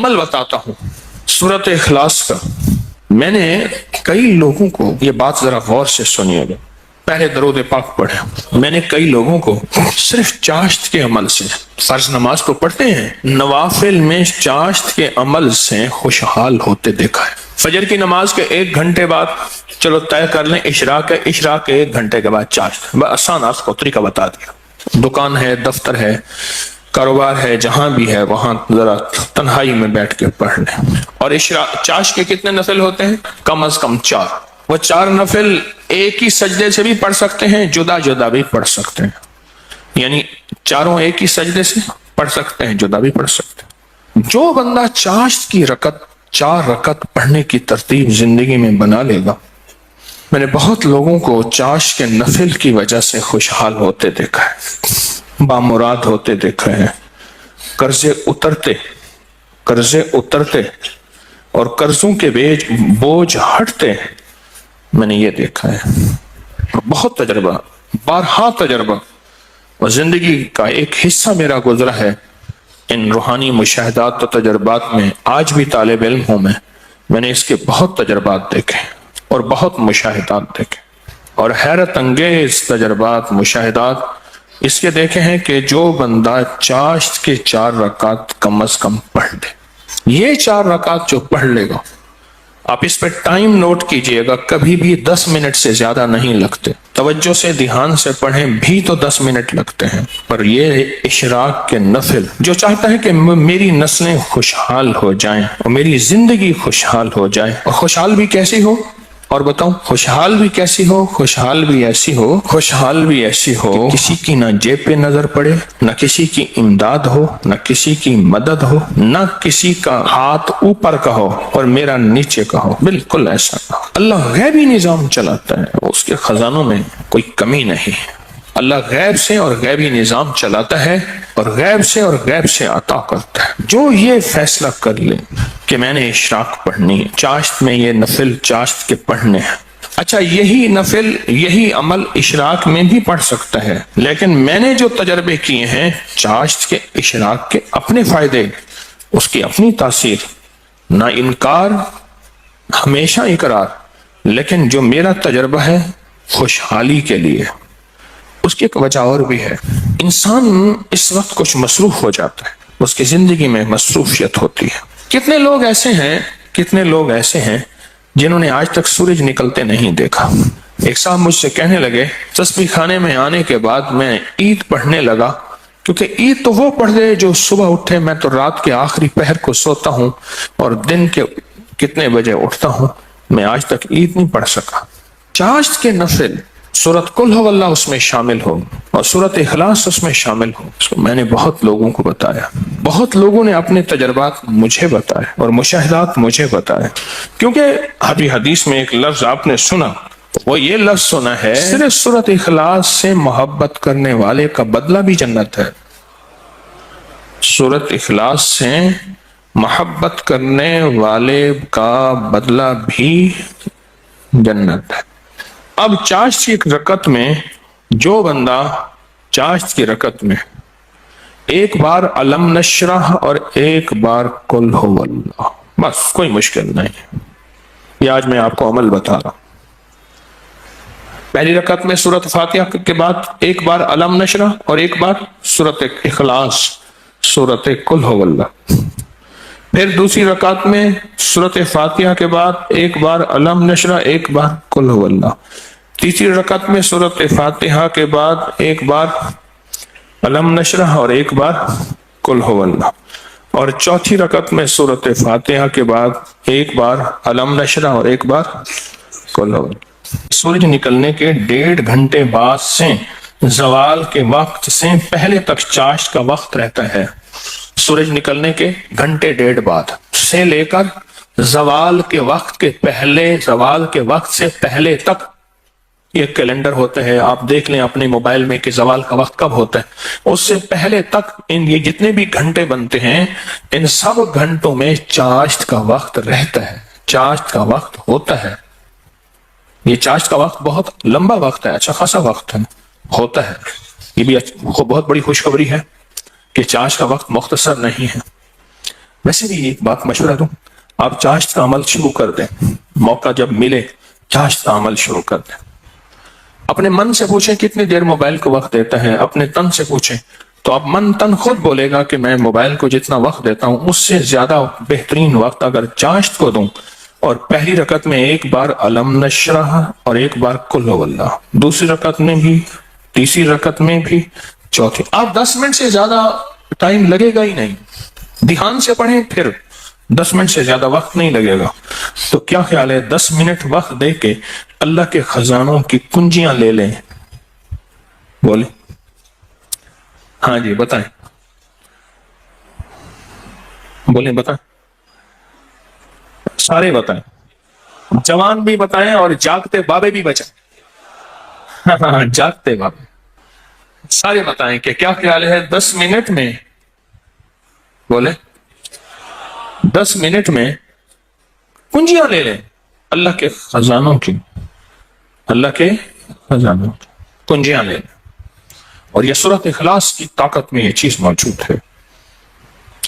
عمل بتاتا ہوں سورۃ اخلاص کا. میں نے کئی لوگوں کو، یہ بات ذرا غور سے سنیے گا، پہلے درود پاک پڑھے. میں نے کئی لوگوں کو صرف چاشت کے عمل سے، فرض نماز تو پڑھتے ہیں، نوافل میں چاشت کے عمل سے خوشحال ہوتے دیکھا ہے. فجر کی نماز کے 1 گھنٹے بعد چلو طے کر لیں اشراق ہے، اشراق کے 1 گھنٹے کے بعد چاشت. آسان آپ کو طریقہ بتا دیا. دکان ہے، دفتر ہے، کاروبار ہے، جہاں بھی ہے وہاں ذرا تنہائی میں بیٹھ کے پڑھ لیں. اور چاشت کے کتنے نفل ہوتے ہیں؟ کم از کم 4. وہ 4 نفل ایک ہی سجدے سے بھی پڑھ سکتے ہیں، جدا جدا بھی پڑھ سکتے ہیں. یعنی چاروں ایک ہی سجدے سے پڑھ سکتے ہیں، جدا بھی پڑھ سکتے ہیں. جو بندہ چاشت کی 4 رکعت پڑھنے کی ترتیب زندگی میں بنا لے گا، میں نے بہت لوگوں کو چاشت کے نفل کی وجہ سے خوشحال ہوتے دیکھا ہے، بامراد ہوتے دیکھا ہے، قرضے اترتے اور قرضوں کے بوجھ ہٹتے، میں نے یہ دیکھا ہے. بہت تجربہ، بارہا تجربہ، اور زندگی کا ایک حصہ میرا گزرا ہے ان روحانی مشاہدات و تجربات میں. آج بھی طالب علم ہوں میں نے اس کے بہت تجربات دیکھے اور بہت مشاہدات دیکھے، اور حیرت انگیز تجربات، مشاہدات اس کے دیکھے ہیں کہ جو بندہ چاشت کے 4 رکعت کم از کم پڑھ لے، یہ 4 رکعت جو پڑھ لے گا، آپ اس پہ ٹائم نوٹ کیجئے گا، کبھی بھی 10 منٹ سے زیادہ نہیں لگتے. توجہ سے دھیان سے پڑھیں بھی تو 10 منٹ لگتے ہیں. پر یہ اشراق کے نفل جو چاہتا ہے کہ میری نسلیں خوشحال ہو جائیں اور میری زندگی خوشحال ہو جائے، اور خوشحال بھی کیسی ہو، اور بتاؤں خوشحال بھی کیسی ہو، خوشحال بھی ایسی ہو کہ کسی کی نہ جیب پہ نظر پڑے، نہ کسی کی امداد ہو، نہ کسی کی مدد ہو، نہ کسی کا ہاتھ اوپر کا ہو اور میرا نیچے کا ہو. بالکل ایسا نہ ہو. اللہ غیبی نظام چلاتا ہے، اس کے خزانوں میں کوئی کمی نہیں ہے. اللہ غیب سے اور غیبی نظام چلاتا ہے اور غیب سے عطا کرتا ہے. جو یہ فیصلہ کر لے کہ میں نے اشراق پڑھنی ہے، چاشت میں یہ نفل چاشت کے پڑھنے ہیں. اچھا، یہی نفل، یہی عمل اشراق میں بھی پڑھ سکتا ہے، لیکن میں نے جو تجربے کیے ہیں چاشت کے، اشراق کے اپنے فائدے، اس کی اپنی تاثیر، نہ انکار ہمیشہ اقرار، لیکن جو میرا تجربہ ہے خوشحالی کے لیے. اس کی ایک وجہ اور بھی ہے. انسان اس وقت کچھ مصروف ہو جاتا ہے، اس کی زندگی میں مصروفیت ہوتی ہے. کتنے لوگ ایسے ہیں جنہوں نے آج تک سورج نکلتے نہیں دیکھا. ایک صاحب مجھ سے کہنے لگے تسبیح خانے میں آنے کے بعد میں عید پڑھنے لگا، کیونکہ عید تو وہ پڑھ دے جو صبح اٹھے، میں تو رات کے آخری پہر کو سوتا ہوں اور دن کے کتنے بجے اٹھتا ہوں، میں آج تک عید نہیں پڑھ سکا. چاشت کے نفل سورۃ قل ہو اللہ اس میں شامل ہو اور سورۃ اخلاص اس میں شامل ہو. اس کو میں نے بہت لوگوں کو بتایا، بہت لوگوں نے اپنے تجربات مجھے بتائے اور مشاہدات مجھے بتائے. کیونکہ ابھی حدیث میں ایک لفظ آپ نے سنا، وہ یہ لفظ سنا ہے صرف سورۃ اخلاص سے محبت کرنے والے کا بدلہ بھی جنت ہے. سورۃ اخلاص سے محبت کرنے والے کا بدلہ بھی جنت ہے. اب چاشت کی رکعت میں جو بندہ چاشت کی رکعت میں ایک بار علم نشرح اور ایک بار قل ہو اللہ، بس کوئی مشکل نہیں. یہ آج میں آپ کو عمل بتا رہا ہوں. پہلی رکعت میں سورۃ فاتحہ کے بعد ایک بار علم نشرح اور ایک بار سورۃ اخلاص، سورۃ قل ہو اللہ. پھر دوسری رکعت میں سورۃ فاتحہ کے بعد ایک بار علم نشرح، ایک بار قل ہو اللہ. تیسری رکعت میں سورۃ فاتحہ کے بعد ایک بار علم نشرح اور ایک بار قل ہو اللہ. اور چوتھی رکعت میں سورۃ فاتحہ کے بعد ایک بار علم نشرح اور ایک بار قل ہو اللہ. سورج نکلنے کے 1.5 گھنٹے بعد سے زوال کے وقت سے پہلے تک چاشت کا وقت رہتا ہے. سورج نکلنے کے 1.5 گھنٹے بعد سے لے کر زوال کے وقت سے پہلے تک یہ کیلنڈر ہوتا ہے، آپ دیکھ لیں اپنے موبائل میں کہ زوال کا وقت کب ہوتا ہے. اس سے پہلے تک یہ جتنے بھی گھنٹے بنتے ہیں ان سب گھنٹوں میں چاشت کا وقت رہتا ہے، چاشت کا وقت ہوتا ہے. یہ چاشت کا وقت بہت لمبا وقت ہے، اچھا خاصا وقت ہوتا ہے. یہ بھی بہت بڑی خوشخبری ہے کہ چاشت کا وقت مختصر نہیں ہے. ویسے بھی ایک بات مشورہ دوں، آپ چاشت کا عمل شروع کر دیں، موقع جب ملے چاشت کا عمل شروع کر دیں۔ اپنے من سے پوچھیں کتنی دیر موبائل کو وقت دیتا ہے، اپنے تن سے پوچھیں تو اب من تن خود بولے گا کہ میں موبائل کو جتنا وقت دیتا ہوں اس سے زیادہ بہترین وقت اگر چاشت کو دوں، اور پہلی رکعت میں ایک بار علم نشرح اور ایک بار قل هو اللہ، دوسری رکعت میں بھی، تیسری رکعت میں بھی، چوتھی، آپ 10 منٹ سے زیادہ ٹائم لگے گا ہی نہیں، دھیان سے پڑھیں، پھر 10 منٹ سے زیادہ وقت نہیں لگے گا۔ تو کیا خیال ہے 10 منٹ وقت دے کے اللہ کے خزانوں کی کنجیاں لے لیں؟ بولیں، ہاں جی بتائیں، بولیں بتائیں، سارے بتائیں، جوان بھی بتائیں اور جاگتے بابے بھی بچائیں، ہاں جاگتے بابے سارے بتائیں کہ کیا خیال ہے 10 منٹ میں، بولیں 10 منٹ میں کنجیاں لے لیں اللہ کے خزانوں کی، اللہ کے خزانوں کی کنجیاں لے لیں۔ اور یہ سورۃ اخلاص کی طاقت میں یہ چیز موجود ہے،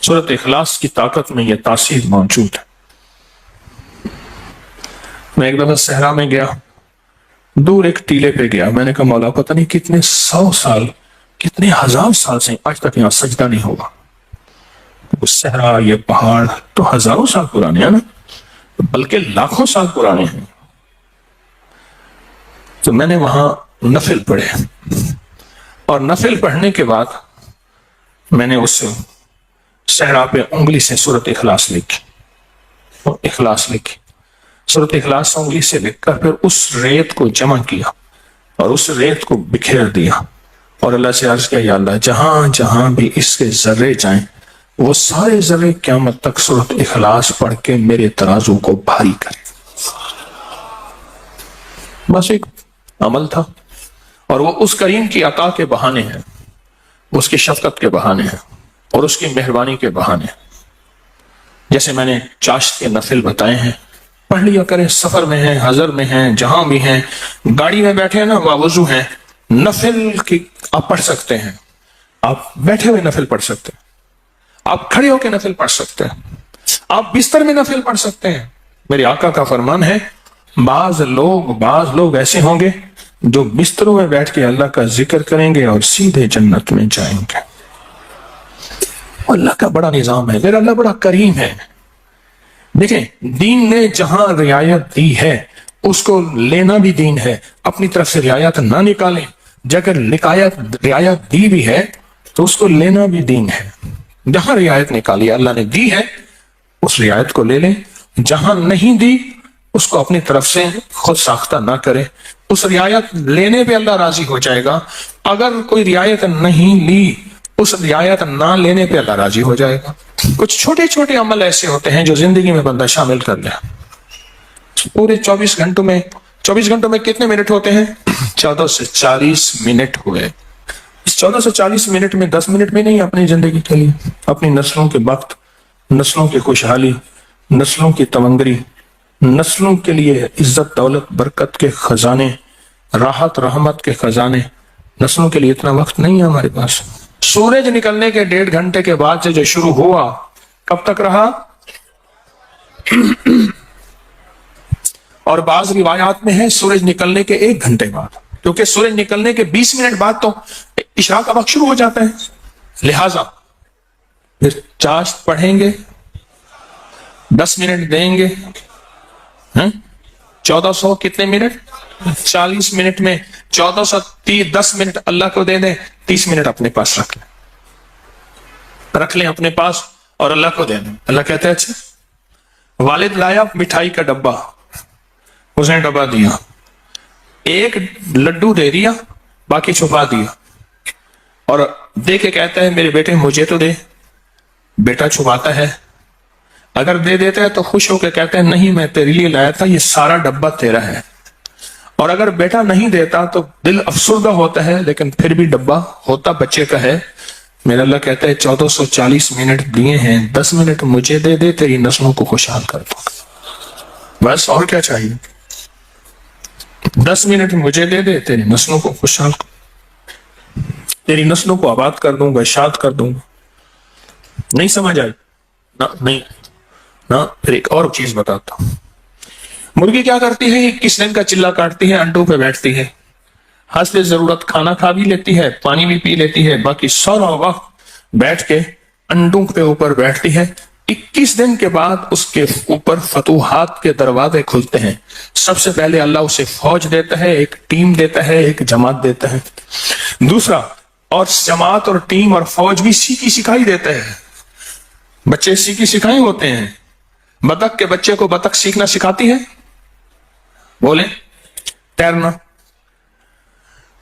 سورۃ اخلاص کی طاقت میں یہ تاثیر موجود ہے۔ میں ایک دفعہ صحرا میں گیا، دور ایک ٹیلے پہ گیا، میں نے کہا مولا پتہ نہیں کتنے 100 سال کتنے 1000 سال سے آج تک یہاں سجدہ نہیں ہوگا۔ وہ صحرا، یہ پہاڑ تو ہزاروں سال پرانے ہیں نا، بلکہ لاکھوں سال پرانے ہیں۔ تو میں نے وہاں نفل پڑھے، اور نفل پڑھنے کے بعد میں نے اس صحرا پہ انگلی سے سورۃ اخلاص لکھی، اخلاص لکھی، سورۃ اخلاص انگلی سے لکھ کر پھر اس ریت کو جمع کیا اور اس ریت کو بکھیر دیا، اور اللہ سے عرض کیا یا اللہ جہاں جہاں بھی اس کے ذرے جائیں وہ سارے ذرے قیامت تک سورۃ اخلاص پڑھ کے میرے ترازو کو بھاری کریں۔ بس ایک عمل تھا، اور وہ اس کریم کی عطا کے بہانے ہیں، اس کی شفقت کے بہانے ہیں، اور اس کی مہربانی کے بہانے ہیں۔ جیسے میں نے چاشت کے نفل بتائے ہیں، پڑھ لیا کریں، سفر میں ہیں، حضر میں ہیں، جہاں بھی ہیں، گاڑی میں بیٹھے ہیں نا، وضو ہیں، نفل کی آپ پڑھ سکتے ہیں، آپ بیٹھے ہوئے نفل پڑھ سکتے ہیں، آپ کھڑے ہو کے نفل پڑھ سکتے ہیں، آپ بستر میں نفل پڑھ سکتے ہیں۔ میرے آقا کا فرمان ہے بعض لوگ ایسے ہوں گے جو بستروں میں بیٹھ کے اللہ کا ذکر کریں گے اور سیدھے جنت میں جائیں گے۔ اللہ کا بڑا نظام ہے، میرا اللہ بڑا کریم ہے۔ دیکھیں دین نے جہاں رعایت دی ہے اس کو لینا بھی دین ہے، اپنی طرف سے رعایت نہ نکالیں، اگر رعایت دی بھی ہے تو اس کو لینا بھی دین ہے۔ جہاں رعایت نکالی اللہ نے دی ہے اس رعایت کو لے لیں، جہاں نہیں دی اس کو اپنی طرف سے خود ساختہ نہ کرے، اس رعایت لینے پہ اللہ راضی ہو جائے گا، اگر کوئی رعایت نہیں لی اس رعایت نہ لینے پہ اللہ راضی ہو جائے گا۔ کچھ چھوٹے چھوٹے عمل ایسے ہوتے ہیں جو زندگی میں بندہ شامل کر لے۔ پورے 24 گھنٹوں میں کتنے منٹ ہوتے ہیں؟ 14 سے 40 منٹ ہوئے۔ اس 14 سے 40 منٹ میں 10 منٹ میں نہیں، اپنی زندگی کے لیے، اپنی نسلوں کے وقت، نسلوں کی خوشحالی، نسلوں کی تمنگری، نسلوں کے لیے عزت دولت برکت کے خزانے، راحت رحمت کے خزانے، نسلوں کے لیے اتنا وقت نہیں ہے ہمارے پاس۔ سورج نکلنے کے 1.5 گھنٹے کے بعد سے جو شروع ہوا کب تک رہا؟ اور بعض روایات میں ہے سورج نکلنے کے 1 گھنٹے بعد، کیونکہ سورج نکلنے کے 20 منٹ بعد تو عشاء کا وقت شروع ہو جاتا ہے، لہذا پھر چاشت پڑھیں گے، 10 منٹ دیں گے، 1400 کتنے منٹ؟ 40 منٹ میں 10 منٹ اللہ کو دے دیں، 30 منٹ اپنے پاس رکھ لیں اپنے پاس اور اللہ کو دے دیں۔ اللہ کہتے ہیں اچھا والد لایا مٹھائی کا ڈبہ، اس نے ڈبہ دیا، ایک لڈو دے دیا، باقی چھپا دیا، اور دے کے کہتا ہے میرے بیٹے مجھے تو دے۔ بیٹا چھپاتا ہے، اگر دے دیتا ہے تو خوش ہو کے کہتے ہیں نہیں میں تیرے لیے لایا تھا، یہ سارا ڈبہ تیرا ہے۔ اور اگر بیٹا نہیں دیتا تو دل افسردہ ہوتا ہے، لیکن پھر بھی ڈبہ ہوتا بچے کا ہے۔ میرا اللہ کہتا ہے 1440 منٹ دیے ہیں، 10 منٹ مجھے دے دے، تیری نسلوں کو خوشحال کر دوں، بس اور کیا چاہیے؟ 10 منٹ مجھے دے دے، تیری نسلوں کو خوشحال تیری نسلوں کو آباد کر دوں گا، اشاد کر دوں گا۔ نہیں سمجھ آئی؟ نہیں نا، پھر ایک اور چیز بتاتا ہوں. مرغی کیا کرتی ہے؟ 21 دن کا چلا کاٹتی ہے، انڈوں پہ بیٹھتی ہے، حسب ضرورت کھانا کھا بھی لیتی ہے، پانی بھی پی لیتی ہے، باقی سارا وقت بیٹھ کے انڈوں کے اوپر بیٹھتی ہے. 21 دن کے بعد اس کے اوپر فتوحات کے دروازے کھلتے ہیں. سب سے پہلے اللہ اسے فوج دیتا ہے، ایک ٹیم دیتا ہے، ایک جماعت دیتا ہے. دوسرا، اور جماعت اور ٹیم اور فوج بھی سیکھی سکھائی دیتا ہے. بچے سیکھی سکھائی ہوتے ہیں. بطخ کے بچے کو بطخ سیکھنا سکھاتی ہے، بولیں تیرنا.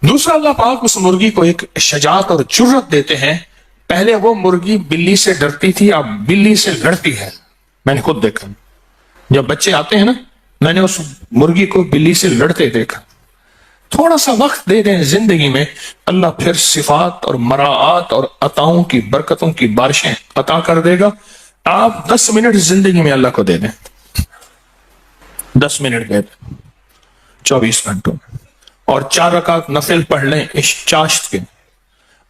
دوسرا، اللہ پاک اس مرغی کو ایک شجاعت اور جرت دیتے ہیں. پہلے وہ مرغی بلی سے ڈرتی تھی، اب بلی سے لڑتی ہے. میں نے خود دیکھا، جب بچے آتے ہیں نا، میں نے اس مرغی کو بلی سے لڑتے دیکھا. تھوڑا سا وقت دے دیں زندگی میں، اللہ پھر صفات اور مراعات اور عطاؤں کی برکتوں کی بارشیں عطا کر دے گا. آپ 10 منٹ زندگی میں اللہ کو دے دیں، 10 منٹ دے دیں 24 گھنٹوں میں، اور 4 رکعت نفل پڑھ لیں اس چاشت کے،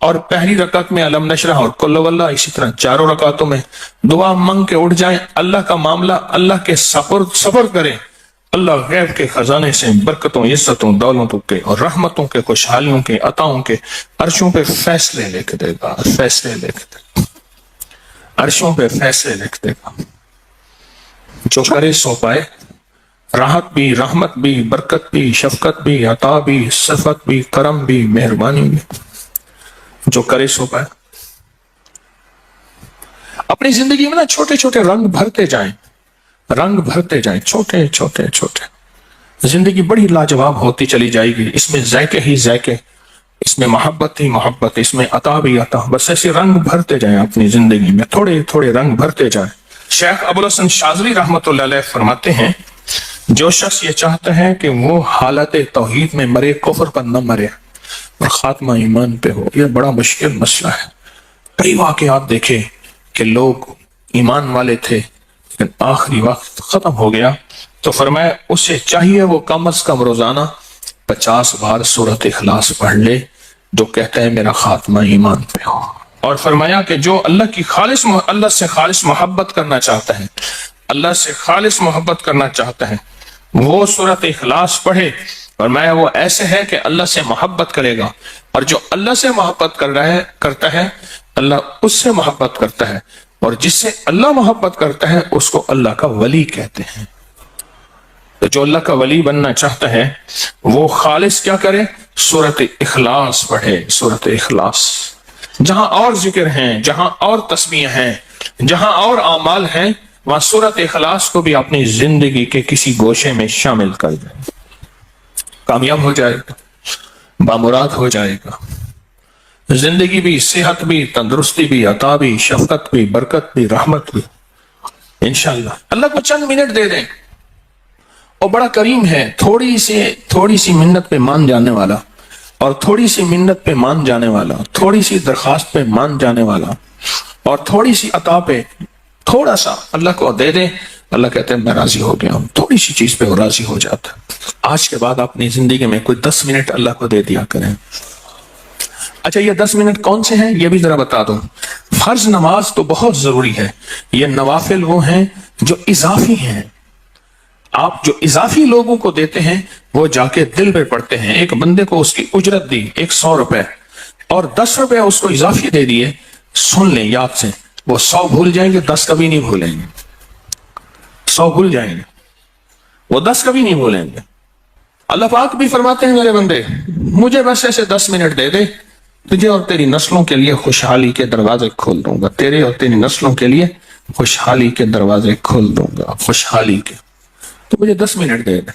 اور پہلی رکعت میں علم نشرح اور قل واللہ، اسی طرح 4 رکعتوں میں دعا مانگ کے اٹھ جائیں. اللہ کا معاملہ اللہ کے سفر کریں. اللہ غیب کے خزانے سے برکتوں، عزتوں، دولتوں کے اور رحمتوں کے، خوشحالیوں کے، عطاؤں کے عرشوں پہ فیصلے لے کے دے گا، فیصلے لے کے دے گا، عرشوں پہ فیصلے لے کے دے گا. جو کرے سو پائے، راحت بھی، رحمت بھی، برکت بھی، شفقت بھی، عطا بھی، صفت بھی، کرم بھی، مہربانی بھی. جو کرے سو پائے. اپنی زندگی میں نا چھوٹے چھوٹے رنگ بھرتے جائیں، رنگ بھرتے جائیں، چھوٹے چھوٹے چھوٹے. زندگی بڑی لاجواب ہوتی چلی جائے گی. اس میں ذائقے ہی ذائقے، اس میں محبت ہی محبت، اس میں عطا بھی عطا. بس ایسے رنگ بھرتے جائیں اپنی زندگی میں، تھوڑے تھوڑے رنگ بھرتے جائیں. شیخ ابو الحسن شاذلی رحمۃ اللہ علیہ فرماتے ہیں، جو شخص یہ چاہتا ہے کہ وہ حالت توحید میں مرے، کفر پر نہ مرے اور خاتمہ ایمان پہ ہو، یہ بڑا مشکل مسئلہ ہے. کئی واقعات دیکھے کہ لوگ ایمان والے تھے لیکن آخری وقت ختم ہو گیا، تو فرمایا اسے چاہیے وہ کم از کم روزانہ 50 بار سورۃ اخلاص پڑھ لے، جو کہتا ہے میرا خاتمہ ایمان پہ ہو. اور فرمایا کہ جو اللہ سے خالص محبت کرنا چاہتا ہے، اللہ سے خالص محبت کرنا چاہتا ہے، وہ سورۃ اخلاص پڑھے. فرمایا وہ ایسے ہے کہ اللہ سے محبت کرے گا، اور جو اللہ سے محبت کرتا ہے اللہ اس سے محبت کرتا ہے، اور جس سے اللہ محبت کرتا ہے اس کو اللہ کا ولی کہتے ہیں. تو جو اللہ کا ولی بننا چاہتا ہے وہ خالص کیا کرے؟ سورۃ اخلاص پڑھے. سورۃ اخلاص، جہاں اور ذکر ہیں، جہاں اور تسبیح ہیں، جہاں اور اعمال ہیں، وہاں سورۃ اخلاص کو بھی اپنی زندگی کے کسی گوشے میں شامل کر دیں. کامیاب ہو جائے گا، بامراد ہو جائے گا. زندگی بھی، صحت بھی، تندرستی بھی، عطا بھی، شفقت بھی، برکت بھی، رحمت بھی انشاءاللہ. اللہ کو چند منٹ دے دیں، اور بڑا کریم ہے. تھوڑی سی منت پہ مان جانے والا، اور تھوڑی سی منت پہ مان جانے والا، تھوڑی سی درخواست پہ مان جانے والا، اور تھوڑی سی عطا پہ تھوڑا سا اللہ کو دے دیں، اللہ کہتے ہیں میں راضی ہو گیا ہوں. تھوڑی سی چیز پہ وہ راضی ہو جاتا ہے. آج کے بعد اپنی زندگی میں کوئی 10 منٹ اللہ کو دے دیا کریں. اچھا، یہ 10 منٹ کون سے ہیں یہ بھی ذرا بتا دوں. فرض نماز تو بہت ضروری ہے، یہ نوافل وہ ہیں جو اضافی ہیں. آپ جو اضافی لوگوں کو دیتے ہیں وہ جا کے دل پہ پڑتے ہیں. ایک بندے کو اس کی اجرت دی 100 روپے، اور 10 روپے اس کو اضافی دے دیے. سن لیں یاد سے، وہ 100 بھول جائیں گے، 10 کبھی نہیں بھولیں گے. 100 بھول جائیں گے، وہ 10 کبھی نہیں بھولیں گے. اللہ پاک بھی فرماتے ہیں میرے بندے مجھے بس ایسے 10 منٹ دے دے، تجھے اور تیری نسلوں کے لیے خوشحالی کے دروازے کھول دوں گا. تیرے اور تیری نسلوں کے لیے خوشحالی کے دروازے کھول دوں گا، خوشحالی کے. تو مجھے 10 منٹ دے دے.